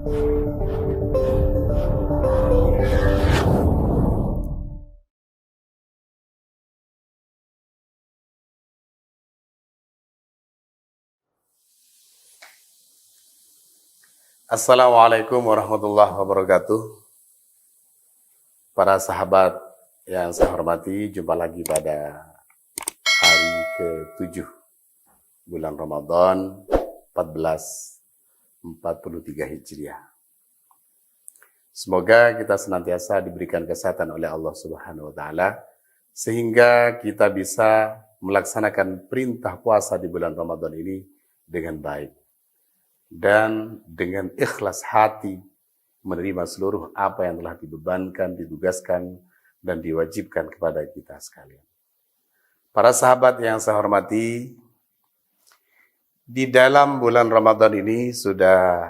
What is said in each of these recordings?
Assalamualaikum warahmatullahi wabarakatuh. Para sahabat yang saya hormati, jumpa lagi pada hari ke-7 bulan Ramadan 1443 Hijriah. Semoga kita senantiasa diberikan kesehatan oleh Allah Subhanahu wa taala sehingga kita bisa melaksanakan perintah puasa di bulan Ramadan ini dengan baik dan dengan ikhlas hati menerima seluruh apa yang telah dibebankan, ditugaskan, dan diwajibkan kepada kita sekalian. Para sahabat yang saya hormati, di dalam bulan Ramadan ini sudah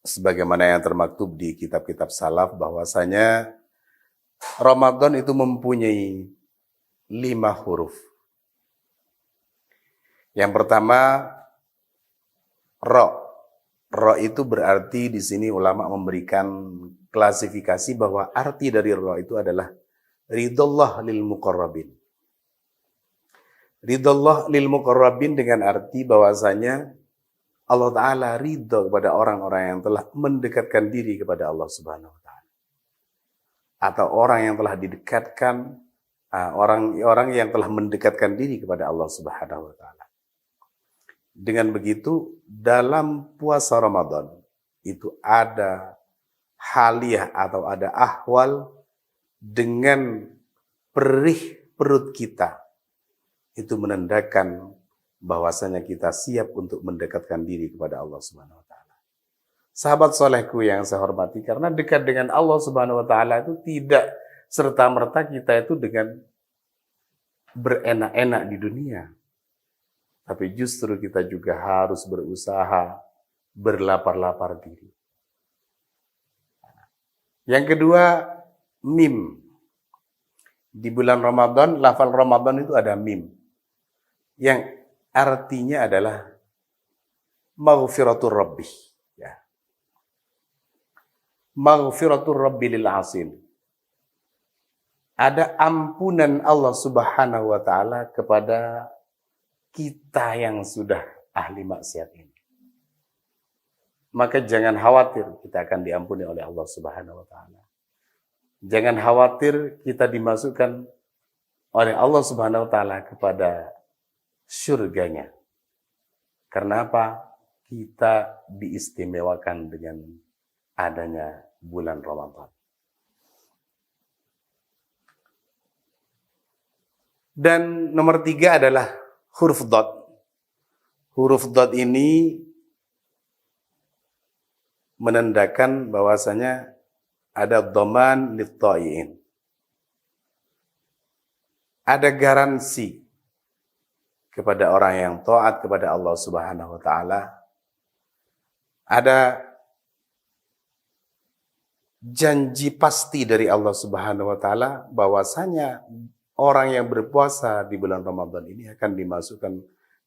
sebagaimana yang termaktub di kitab-kitab salaf bahwasanya Ramadan itu mempunyai 5 huruf. Yang pertama, Ra. Ra itu berarti di sini ulama memberikan klasifikasi bahwa arti dari Ra itu adalah ridallah lil muqarrabin. Ridallah lil muqarrabin dengan arti bahwasanya Allah Ta'ala ridha kepada orang-orang yang telah mendekatkan diri kepada Allah Subhanahu Wa Ta'ala. Atau orang yang telah didekatkan, orang yang telah mendekatkan diri kepada Allah Subhanahu Wa Ta'ala. Dengan begitu, dalam puasa Ramadan itu ada haliah atau ada ahwal dengan perih perut kita. Itu menandakan bahwasanya kita siap untuk mendekatkan diri kepada Allah Subhanahu wa taala. Sahabat solehku yang saya hormati, karena dekat dengan Allah Subhanahu wa taala itu tidak serta-merta kita itu dengan berenak-enak di dunia. Tapi justru kita juga harus berusaha berlapar-lapar diri. Yang kedua, mim. Di bulan Ramadan, lafal Ramadan itu ada mim. Yang artinya adalah maghfiratur rabbi. Ya. Maghfiratur rabbi lil asin. Ada ampunan Allah Subhanahu wa taala kepada kita yang sudah ahli maksiat ini. Maka jangan khawatir kita akan diampuni oleh Allah Subhanahu wa taala. Jangan khawatir kita dimasukkan oleh Allah Subhanahu wa taala kepada surganya. Karena apa? Kita diistimewakan dengan adanya bulan Ramadan. Dan nomor 3 adalah huruf dot. Huruf dot ini menandakan bahwasanya ada dhaman lit-thai'in. Ada garansi kepada orang yang taat kepada Allah Subhanahu wa taala. Ada janji pasti dari Allah Subhanahu wa taala bahwasanya orang yang berpuasa di bulan Ramadan ini akan dimasukkan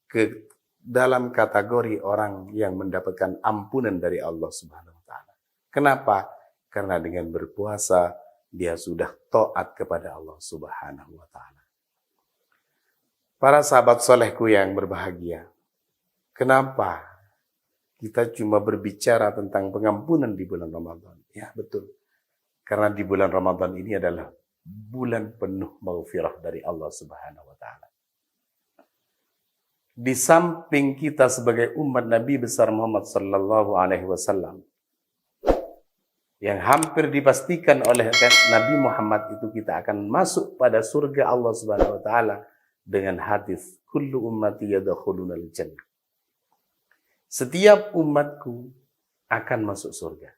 ke dalam kategori orang yang mendapatkan ampunan dari Allah Subhanahu wa taala. Kenapa? Karena dengan berpuasa dia sudah taat kepada Allah Subhanahu wa taala. Para sahabat solehku yang berbahagia, kenapa kita cuma berbicara tentang pengampunan di bulan Ramadan? Ya, betul. Karena di bulan Ramadan ini adalah bulan penuh maghfirah dari Allah Subhanahu wa taala. Di samping kita sebagai umat Nabi besar Muhammad sallallahu alaihi wasallam yang hampir dipastikan oleh Nabi Muhammad itu kita akan masuk pada surga Allah Subhanahu wa taala dengan hadis kullu ummati yadkhulunal jannah. Setiap umatku akan masuk surga.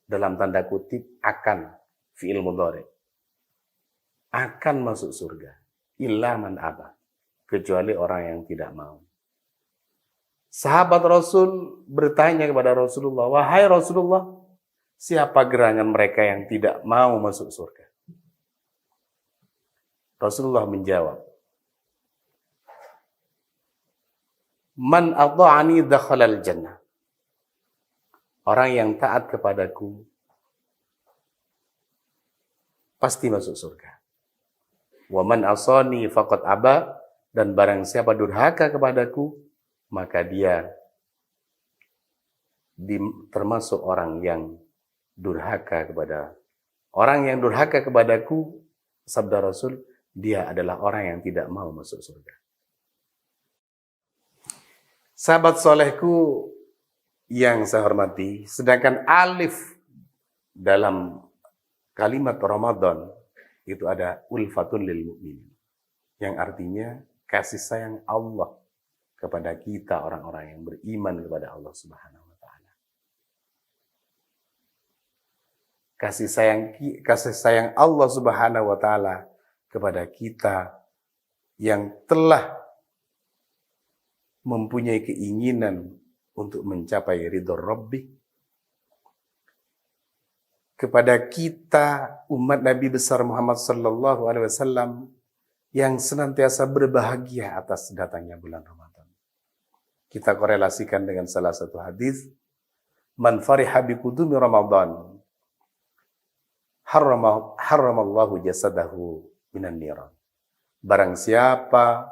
Dalam tanda kutip akan, fi'il mudhari. Akan masuk surga. Illa man aba. Kecuali orang yang tidak mau. Sahabat Rasul bertanya kepada Rasulullah, wahai Rasulullah, siapa gerangan mereka yang tidak mau masuk surga? Rasulullah menjawab, man ata'ani dakhalal jannah. Orang yang taat kepadaku pasti masuk surga. Wa man asani faqad aba, dan barang siapa durhaka kepadaku, maka dia termasuk orang yang durhaka kepada. Orang yang durhaka kepadaku, sabda Rasul, dia adalah orang yang tidak mau masuk surga. Sahabat solehku yang saya hormati, sedangkan alif dalam kalimat Ramadan itu ada ulfatun lil mu'minin, yang artinya kasih sayang Allah kepada kita orang-orang yang beriman kepada Allah Subhanahu wa taala. Kasih sayang Allah Subhanahu wa taala kepada kita yang telah mempunyai keinginan untuk mencapai ridho Rabbi, kepada kita umat Nabi besar Muhammad sallallahu alaihi wasallam yang senantiasa berbahagia atas datangnya bulan Ramadan. Kita korelasikan dengan salah satu hadis, man fariha bi qudumi Ramadan haramallahu jasadahu minan niran. Barang siapa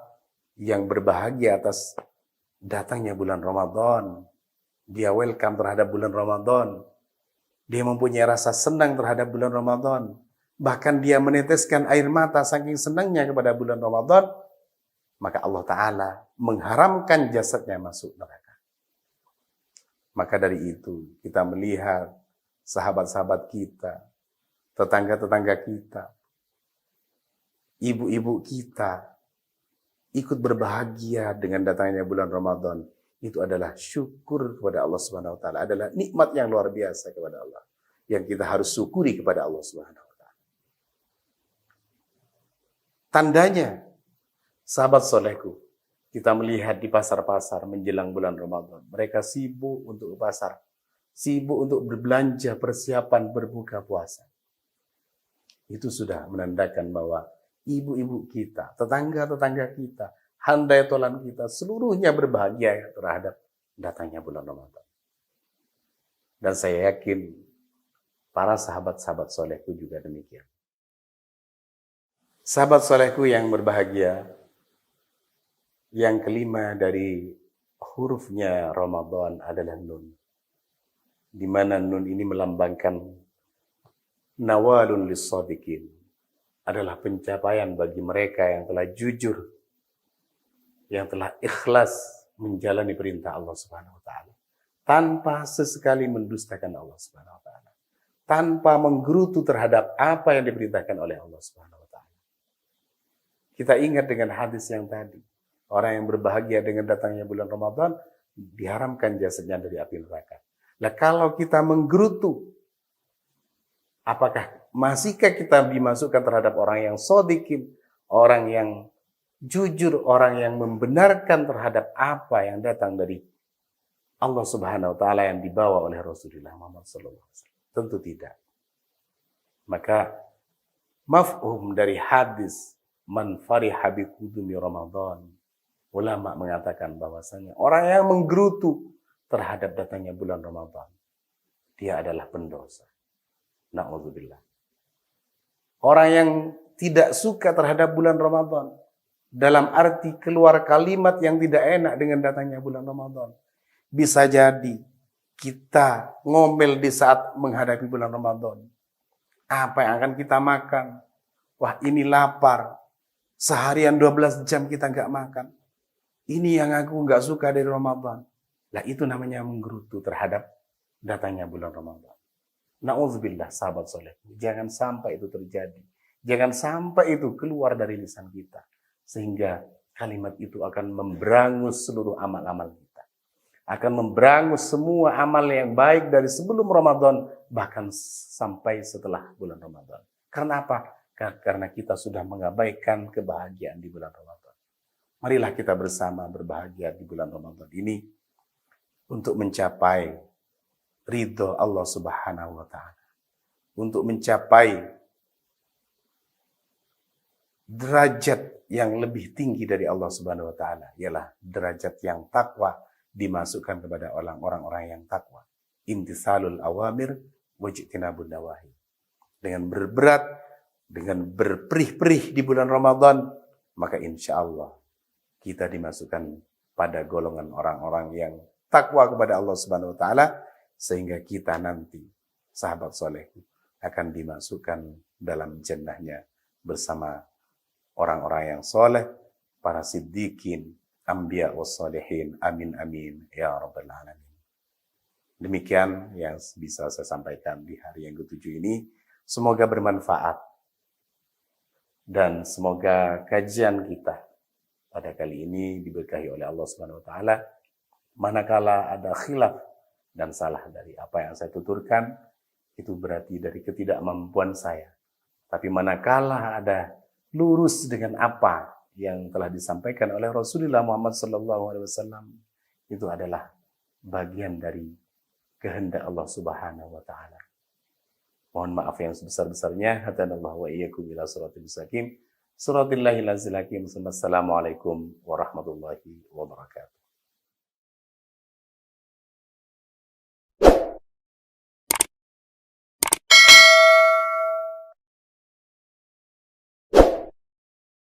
yang berbahagia atas datangnya bulan Ramadan, dia welcome terhadap bulan Ramadan, dia mempunyai rasa senang terhadap bulan Ramadan, bahkan dia meneteskan air mata saking senangnya kepada bulan Ramadan, maka Allah Ta'ala mengharamkan jasadnya masuk neraka. Maka dari itu kita melihat sahabat-sahabat kita, tetangga-tetangga kita, ibu-ibu kita ikut berbahagia dengan datangnya bulan Ramadan. Itu adalah syukur kepada Allah Subhanahu wa taala, adalah nikmat yang luar biasa kepada Allah yang kita harus syukuri kepada Allah Subhanahu wa taala. Tandanya, sahabat solehku, kita melihat di pasar-pasar menjelang bulan Ramadan, mereka sibuk untuk ke pasar, sibuk untuk berbelanja, persiapan berbuka puasa. Itu sudah menandakan bahwa ibu-ibu kita, tetangga-tetangga kita, handai tolan kita, seluruhnya berbahagia terhadap datangnya bulan Ramadan. Dan saya yakin para sahabat-sahabat solehku juga demikian. Sahabat solehku yang berbahagia, yang kelima dari hurufnya Ramadan adalah nun. Di mana nun ini melambangkan nawalun lis-shadiqin, adalah pencapaian bagi mereka yang telah jujur, yang telah ikhlas menjalani perintah Allah Subhanahu wa taala, tanpa sesekali mendustakan Allah Subhanahu wa taala, tanpa menggerutu terhadap apa yang diperintahkan oleh Allah Subhanahu wa taala. Kita ingat dengan hadis yang tadi, orang yang berbahagia dengan datangnya bulan Ramadan diharamkan jasadnya dari api neraka. Nah, kalau kita menggerutu, apakah masihkah kita dimasukkan terhadap orang yang shadiqin, orang yang jujur, orang yang membenarkan terhadap apa yang datang dari Allah Subhanahu wa taala yang dibawa oleh Rasulullah Muhammad sallallahu alaihi wasallam? Tentu tidak. Maka mafhum dari hadis man fariha bi qudumi Ramadan, ulama mengatakan bahwasanya orang yang menggerutu terhadap datangnya bulan Ramadan, dia adalah pendosa. Na'udzubillah. Orang yang tidak suka terhadap bulan Ramadan, dalam arti keluar kalimat yang tidak enak dengan datangnya bulan Ramadan. Bisa jadi kita ngomel di saat menghadapi bulan Ramadan. Apa yang akan kita makan? Wah, ini lapar. Seharian 12 jam kita nggak makan. Ini yang aku nggak suka dari Ramadan. Lah itu namanya menggerutu terhadap datangnya bulan Ramadan. Na'udzubillah, sahabat soleh. Jangan sampai itu terjadi. Jangan sampai itu keluar dari lisan kita. Sehingga kalimat itu akan memberangus seluruh amal-amal kita. Akan memberangus semua amal yang baik dari sebelum Ramadan, bahkan sampai setelah bulan Ramadan. Karena apa? Karena kita sudah mengabaikan kebahagiaan di bulan Ramadan. Marilah kita bersama berbahagia di bulan Ramadan ini untuk mencapai ridho Allah Subhanahu wa taala. Untuk mencapai derajat yang lebih tinggi dari Allah Subhanahu wa taala, ialah derajat yang takwa, dimasukkan kepada orang-orang yang takwa. intisalul awamir wajtinabun nawahi. Dengan berberat, dengan berperih-perih di bulan Ramadan, maka insya Allah kita dimasukkan pada golongan orang-orang yang takwa kepada Allah Subhanahu wa taala, sehingga kita nanti sahabat soleh akan dimasukkan dalam jannahnya bersama orang-orang yang soleh, para siddiqin, anbiya wassalihin. Amin amin ya rabbal alamin. Demikian yang bisa saya sampaikan di hari yang ke-7 ini. Semoga bermanfaat dan semoga kajian kita pada kali ini diberkahi oleh Allah Subhanahu wa taala. Manakala ada khilaf dan salah dari apa yang saya tuturkan, itu berarti dari ketidakmampuan saya. Tapi manakala ada lurus dengan apa yang telah disampaikan oleh Rasulullah Muhammad SAW, itu adalah bagian dari kehendak Allah Subhanahu wa taala. Mohon maaf yang sebesar-besarnya. Hadanallahu wa iyyakum ila siratal mustaqim. Siratal lahil hakim. Assalamualaikum warahmatullahi wabarakatuh.